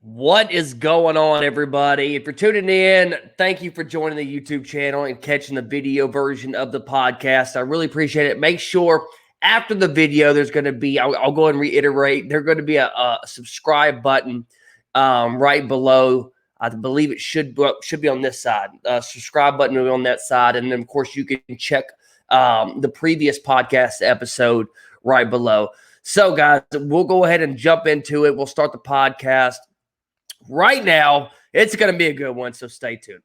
What is going on, everybody? If you're tuning in, thank you for joining the YouTube channel and catching the video version of the podcast. I really appreciate it. Make sure after the video, there's going to be, I'll go and reiterate, there's going to be a subscribe button right below. I believe it should be on this side. Subscribe button will be on that side. And then, of course, you can check the previous podcast episode right below. So, guys, we'll go ahead and jump into it. We'll start the podcast right now. It's going to be a good one, so stay tuned.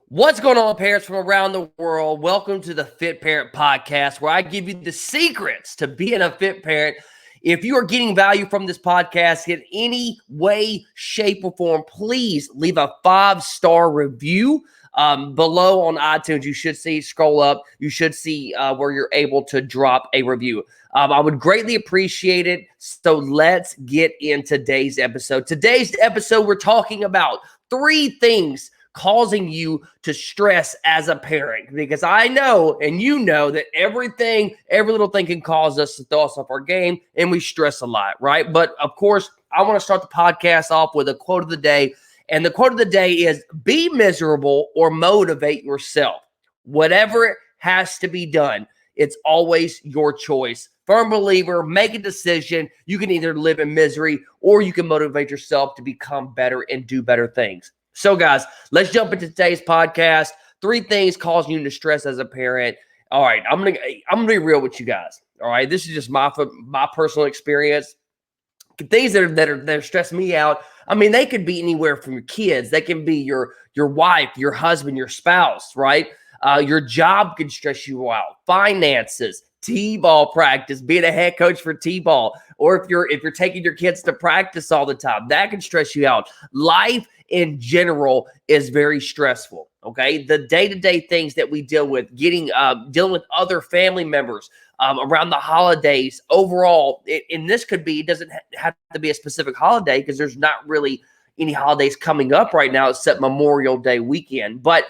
What's going on, parents from around the world? Welcome to the Fit Parent Podcast, where I give you the secrets to being a fit parent. If you are getting value from this podcast in any way, shape, or form, please leave a 5-star review below on iTunes. You should see, scroll up, you should see where you're able to drop a review. I would greatly appreciate it. So let's get in today's episode. Today's episode, we're talking about 3 things causing you to stress as a parent, because I know and you know that every little thing can cause us to throw us off our game, and we stress a lot, right? But of course, I want to start the podcast off with a quote of the day. And the quote of the day is, be miserable or motivate yourself. Whatever has to be done, it's always your choice. Firm believer, make a decision. You can either live in misery or you can motivate yourself to become better and do better things. So, guys, let's jump into today's podcast. 3 things causing you to stress as a parent. All right, I'm gonna be real with you guys. All right, this is just my personal experience. Things that are stressing me out. I mean, they could be anywhere from your kids. They can be your wife, your husband, your spouse, right? Your job can stress you out. Finances, T-ball practice, being a head coach for T-ball, or if you're taking your kids to practice all the time, that can stress you out. Life in general is very stressful. Okay, the day-to-day things that we deal with, dealing with other family members around the holidays. Overall, and this could be, it doesn't have to be a specific holiday, because there's not really any holidays coming up right now except Memorial Day weekend. But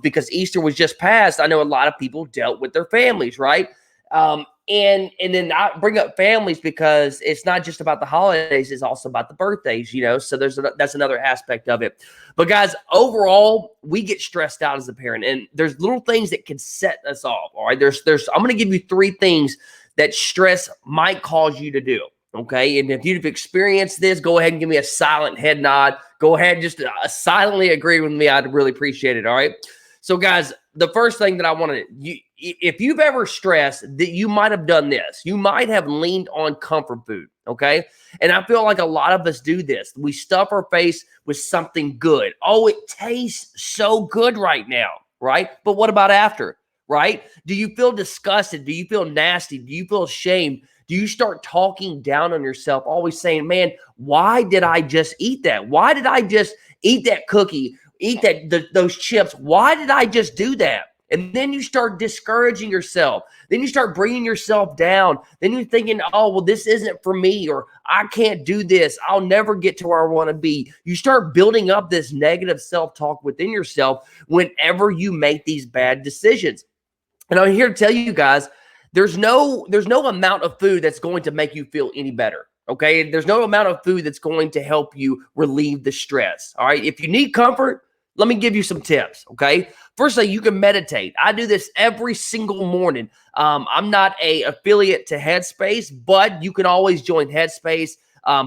because Easter was just passed, I know a lot of people dealt with their families, right? And then I bring up families because it's not just about the holidays, it's also about the birthdays, so that's another aspect of it. But guys, overall, we get stressed out as a parent, and there's little things that can set us off. All right, I'm going to give you 3 things that stress might cause you to do. Okay, and if you've experienced this, go ahead and give me a silent head nod. Go ahead and just silently agree with me. I'd really appreciate it. All right. So, guys, the first thing that I want to, if you've ever stressed, that you might have done this. You might have leaned on comfort food, okay? And I feel like a lot of us do this. We stuff our face with something good. Oh, it tastes so good right now, right? But what about after, right? Do you feel disgusted? Do you feel nasty? Do you feel ashamed? Do you start talking down on yourself, always saying, man, why did I just eat that? Why did I just eat that cookie? Eat those chips. Why did I just do that? And then you start discouraging yourself. Then you start bringing yourself down. Then you're thinking, oh, well, this isn't for me, or I can't do this. I'll never get to where I want to be. You start building up this negative self-talk within yourself whenever you make these bad decisions. And I'm here to tell you guys, there's no amount of food that's going to make you feel any better. Okay? There's no amount of food that's going to help you relieve the stress. All right? If you need comfort, let me give you some tips, okay? Firstly, you can meditate. I do this every single morning. I'm not an affiliate to Headspace, but you can always join Headspace.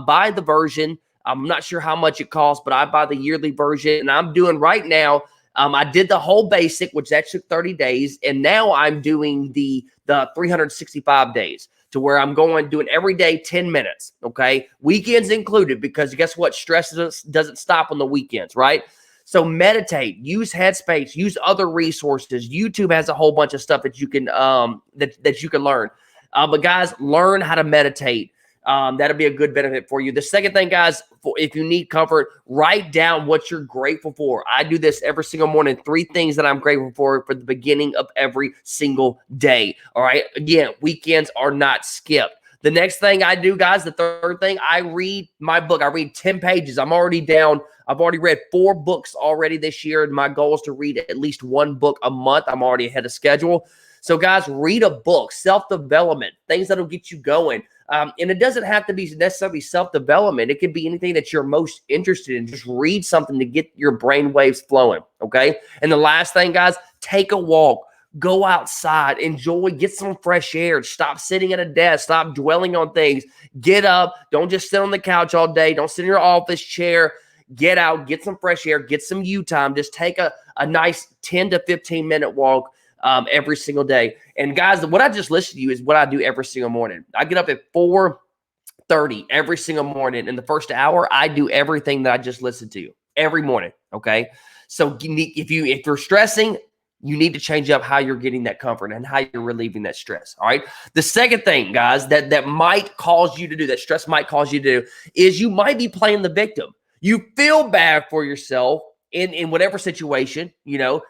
Buy the version. I'm not sure how much it costs, but I buy the yearly version, and I'm doing right now. I did the whole basic, which that took 30 days, and now I'm doing the 365 days, to where I'm doing every day 10 minutes, okay? Weekends included, because guess what? Stress doesn't stop on the weekends, right? So meditate, use Headspace, use other resources. YouTube has a whole bunch of stuff that you can that you can learn. But guys, learn how to meditate. That'll be a good benefit for you. The second thing, guys, if you need comfort, write down what you're grateful for. I do this every single morning. 3 things that I'm grateful for the beginning of every single day. All right. Again, weekends are not skipped. The next thing I do, guys, the third thing, I read my book. I read 10 pages. I'm already down. I've already read 4 books already this year, and my goal is to read at least 1 book a month. I'm already ahead of schedule. So guys, read a book, self-development, things that'll get you going. And it doesn't have to be necessarily self-development. It could be anything that you're most interested in. Just read something to get your brain waves flowing, okay? And the last thing, guys, take a walk. Go outside, enjoy, get some fresh air. Stop sitting at a desk. Stop dwelling on things. Get up. Don't just sit on the couch all day. Don't sit in your office chair. Get out, get some fresh air, get some you time. Just take a nice 10 to 15 minute walk every single day. And guys, what I just listed to you is what I do every single morning. I get up at 4:30 every single morning. In the first hour, I do everything that I just listed to you every morning. Okay. So if you're stressing, you need to change up how you're getting that comfort and how you're relieving that stress. All right. The second thing, guys, that might cause you to do, that stress might cause you to do, is you might be playing the victim. You feel bad for yourself in whatever situation,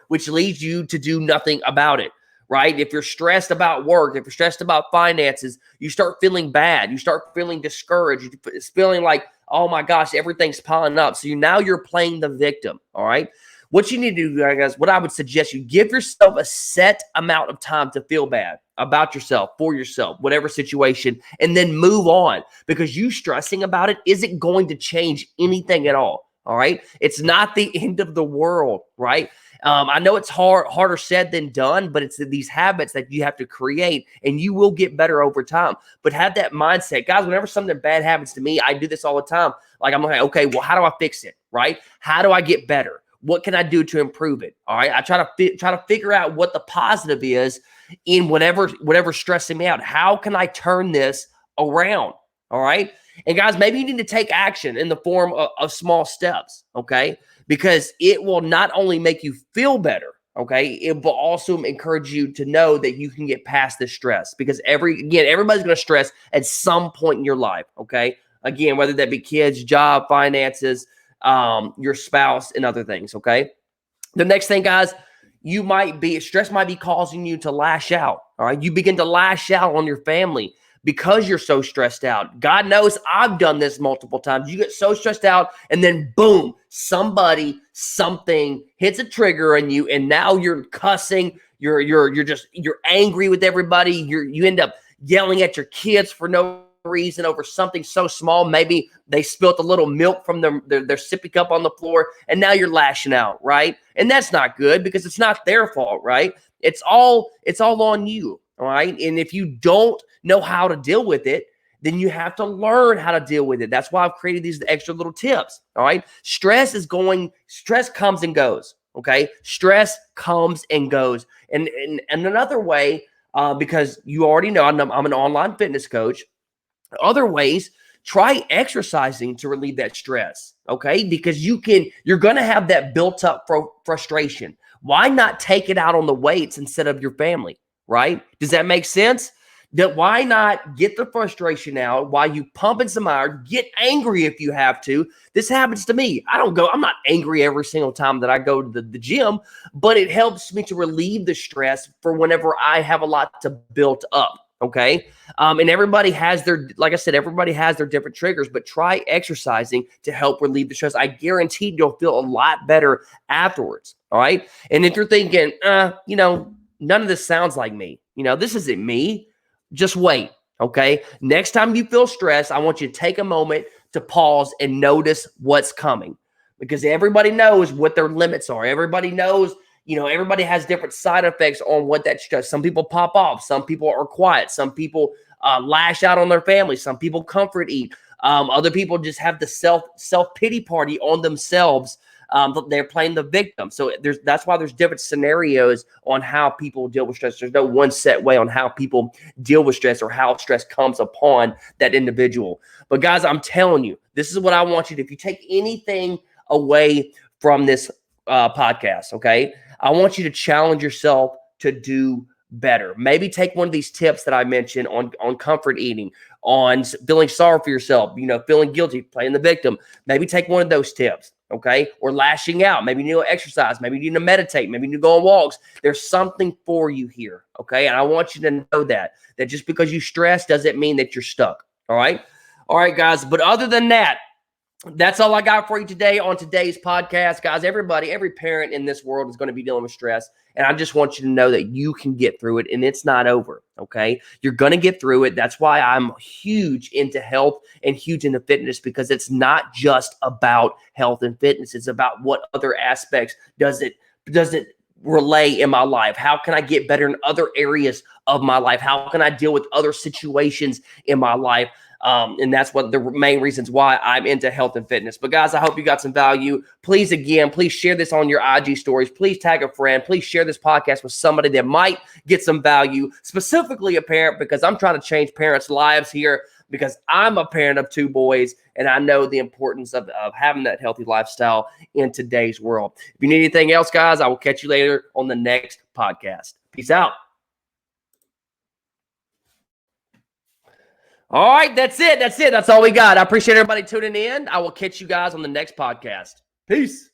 which leads you to do nothing about it, right? If you're stressed about work, if you're stressed about finances, you start feeling bad. You start feeling discouraged. It's feeling like, oh my gosh, everything's piling up. So now you're playing the victim, all right? What you need to do, guys, what I would suggest you give yourself a set amount of time to feel bad about yourself, for yourself, whatever situation, and then move on, because you stressing about it isn't going to change anything at all. All right. It's not the end of the world, right? I know it's harder said than done, but it's these habits that you have to create, and you will get better over time. But have that mindset, guys. Whenever something bad happens to me, I do this all the time. Like, I'm like, okay, well, how do I fix it? Right? How do I get better? What can I do to improve it? All right. I try to figure out what the positive is in whatever's stressing me out. How can I turn this around? All right. And guys, maybe you need to take action in the form of small steps. Okay. Because it will not only make you feel better. Okay. It will also encourage you to know that you can get past this stress, because everybody's going to stress at some point in your life. Okay. Again, whether that be kids, job, finances, your spouse, and other things. Okay. The next thing, guys, stress might be causing you to lash out. All right. You begin to lash out on your family because you're so stressed out. God knows I've done this multiple times. You get so stressed out, and then boom, something hits a trigger in you, and now you're cussing. You're angry with everybody. You end up yelling at your kids for no reason over something so small. Maybe they spilt a little milk from their sippy cup on the floor, and now you're lashing out, right? And that's not good, because it's not their fault, right? It's all on you, all right? And if you don't know how to deal with it, then you have to learn how to deal with it. That's why I've created these extra little tips, all right? Stress comes and goes, okay? Stress comes and goes. And another way, because you already know I'm an online fitness coach. Other ways, try exercising to relieve that stress, okay? Because you're going to have that built up frustration. Why not take it out on the weights instead of your family, right? Does that make sense? That why not get the frustration out while you pumping some iron, get angry if you have to. This happens to me. I'm not angry every single time that I go to the gym, but it helps me to relieve the stress for whenever I have a lot to build up. Okay. And everybody has like I said, everybody has their different triggers, but try exercising to help relieve the stress. I guarantee you'll feel a lot better afterwards. All right. And if you're thinking, none of this sounds like me, this isn't me, just wait. Okay. Next time you feel stressed, I want you to take a moment to pause and notice what's coming, because everybody knows what their limits are. Everybody knows. Everybody has different side effects on what that stress. Some people pop off. Some people are quiet. Some people lash out on their family. Some people comfort eat. Other people just have the self-pity party on themselves. They're playing the victim. So that's why there's different scenarios on how people deal with stress. There's no one set way on how people deal with stress or how stress comes upon that individual. But guys, I'm telling you, this is what I want you to, if you take anything away from this podcast, okay? I want you to challenge yourself to do better. Maybe take one of these tips that I mentioned on comfort eating, on feeling sorry for yourself, feeling guilty, playing the victim. Maybe take one of those tips, okay? Or lashing out. Maybe you need to exercise. Maybe you need to meditate. Maybe you need to go on walks. There's something for you here, okay? And I want you to know that just because you stress doesn't mean that you're stuck, all right? All right, guys. But other than that, That's all I got for you today on today's podcast, guys. Every parent in this world is going to be dealing with stress. And I just want you to know that you can get through it and it's not over. Okay. You're going to get through it. That's why I'm huge into health and huge into fitness, because it's not just about health and fitness. It's about what other aspects does it relay in my life? How can I get better in other areas of my life? How can I deal with other situations in my life? And that's what the main reasons why I'm into health and fitness. But guys, I hope you got some value. Please share this on your IG stories. Please tag a friend. Please share this podcast with somebody that might get some value, specifically a parent, because I'm trying to change parents' lives here, because I'm a parent of 2 boys and I know the importance of having that healthy lifestyle in today's world. If you need anything else, guys, I will catch you later on the next podcast. Peace out. All right, that's it. That's all we got. I appreciate everybody tuning in. I will catch you guys on the next podcast. Peace.